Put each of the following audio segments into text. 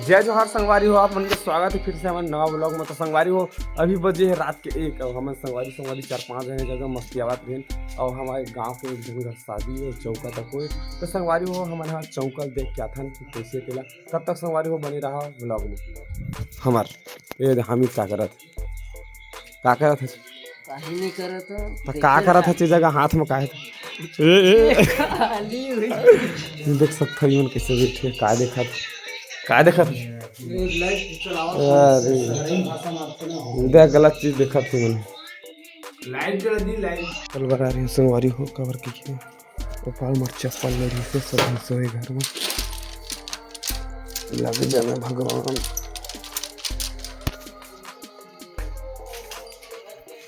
जय जोहार संगवारी हो, आप मन के स्वागत है फिर से हमारे नवा ब्लॉग में। तो संगवारी हो अभी बजे है रात के 1 और हमारे संगवारी 4-5 जने जगह मस्तियाबाद भेल और हमारे गांव के एक जगह शादी है चौका तक हो। तो संगवारी हो हमारे यहाँ चौका देख क्या था कि कैसे केला, तब तक संगवारी हो बनी रहा ब्लॉग में। हमार ये हामिद का करत जगह हाथ में का देख सकते हो कैसे बैठे का देखा अरे गलत चीज देखा थी मैंने। लाइट जला दी लाइट कल बना रही संगवारी हो कवर की कपाल में चप्पल ले रही से सब सोए घर में लग जाने भगवान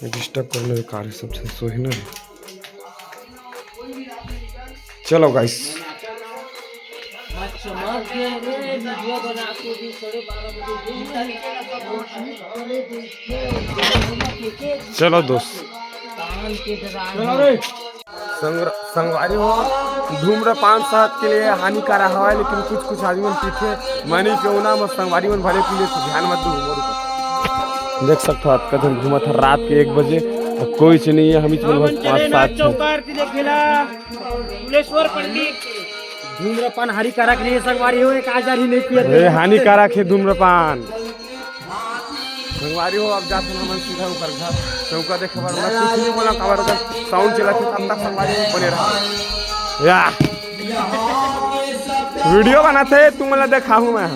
डिस्टर्ब करने कार्य सबसे सोए ना। चलो गाइस चलो दोस्त संगवारी हो धूम्रपान सेहत के लिए हानिकारक है, लेकिन कुछ कुछ आदमी पीछे मनी क्यों ना संगवारी में भले पी ले तो ध्यान मत दो। देख सकते हो आपका दिन घूमा था रात के 1 बजे और कोई चीज नहीं है। हम 5-7 धूम्रपान हानिकारक नहीं है संगवारी हो, एक आजार ही नहीं किया हानिकारक है धूम्रपान संगवारी हो। अब जाते हैं सीधा ऊपर घर चौका देखे बार मैं कुछ नहीं बोला खबर साउंड चला थे तब तक संगवारी बने रहा या वीडियो बनाते तुम मला देखा हूँ मैं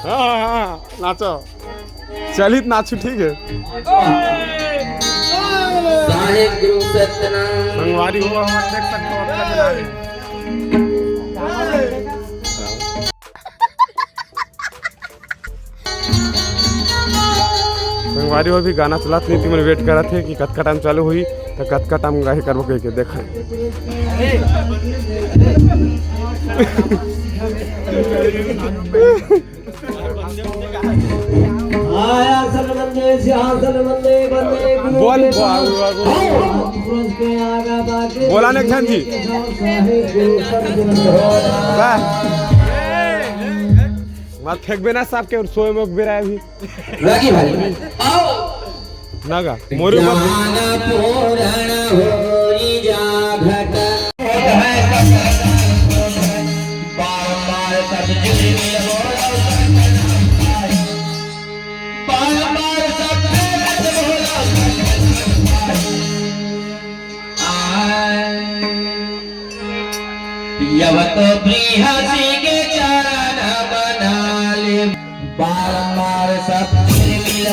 हाँ नाचो चलित नाचू ठीक है। संगवारी हुआ देख सकते हो संगवारी हो भी गाना चला नहीं थी। मैंने वेट करा थे कि कतका टाइम चालू हुई तो कतका टाइम गाही करबो कह के देखा बोला ने खान जी मत फेंक बेना साहब के सोए में बेरा अभी लगी भाई नागा मोरू यवत प्रियसी के चरण बना ले बारंबार सब मिल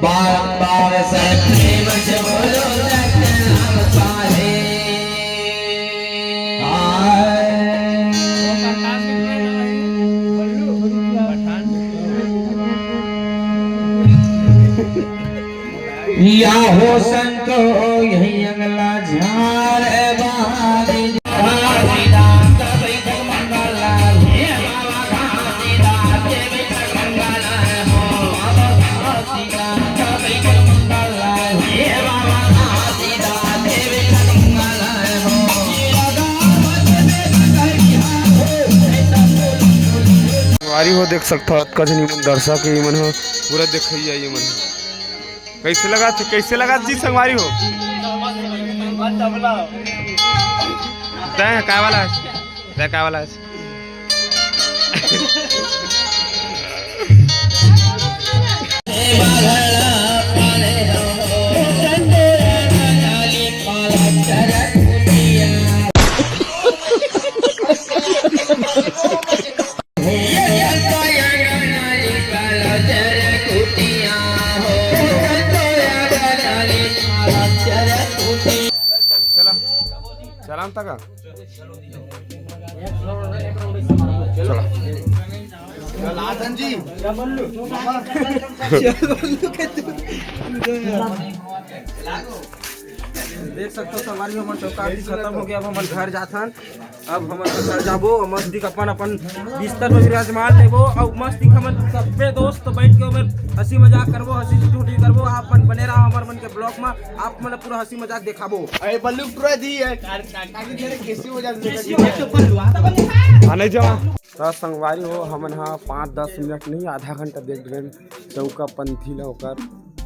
बारंबार सब प्रेम से बोलो नाम पाले या हो संतो यही अगला झार बारी संगवारी हो देख सकते हो कजनी मन दर्शक ये मन हो पूरा देखिए ये मन कैसे लगा जी संगवारी हो काय वाला है चला तक चला लालन जी देख सकते हो संगवारी हो, हमारे चौका खत्म हो गया। अब हमारे घर जाथन, अब हमारे घर जाबो मस्त दिख अपन बिस्तर में विराजमान लेबो और मस्त दिख हम सबे दोस्त बैठ के उधर हंसी मजाक करबो, हंसी ठिठोली करबो। आप अपन बने रहो हमारे मन के ब्लॉग में, आप मन पूरा हंसी मजाक दिखाबो। अरे बल्लू पूरा दी है काकी तेरे कैसी हो जाती नहीं जमा तो संगवारी हो हमन हाँ 5-10 मिनट नहीं आधा घंटा देख गए चौका पंथी ला होकर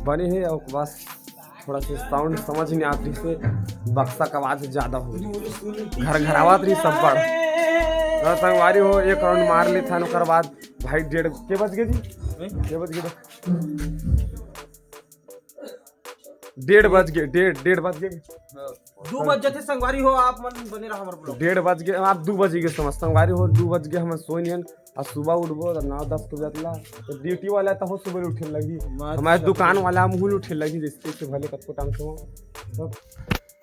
बने हैं और बस थोड़ा सा साउंड समझ नहीं आती से बक्सा का आवाज़ ज़्यादा हो रही घर आवाज रही सब पर तो संगवारी हो 1 राउंड मार ले था ओकर बाद भाई 1:30 के बज गए जी के बज गए 1:30 बज गए 1:30 बज गए 2 बज जाते संगवारी हो, आप मन बने रहो हमारे ब्लॉग। 1:30 बज गए आप 2 बज गए समझ संगवारी हो 2 बज गए हम सोई नहीं और सुबह उठबो 9-10 के बजला तो ड्यूटी वाला तो सुबह उठे लगी हमारे दुकान वाला मुँह उठे लगी जैसे भले कतको टाइम से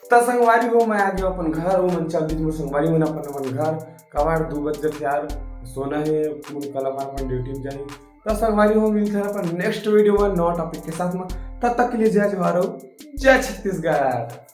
तो संगवारी हो मैं आ गया अपन घर हो मन चल दी संगवारी में अपन घर कबाड़ 2 बज गए यार सोना है कल अपन ड्यूटी में जाए तो संगवारी हो मिलते हैं अपन नेक्स्ट वीडियो में नया टॉपिक के साथ में। तब तक के लिए जय जवाहर जय छत्तीसगढ़।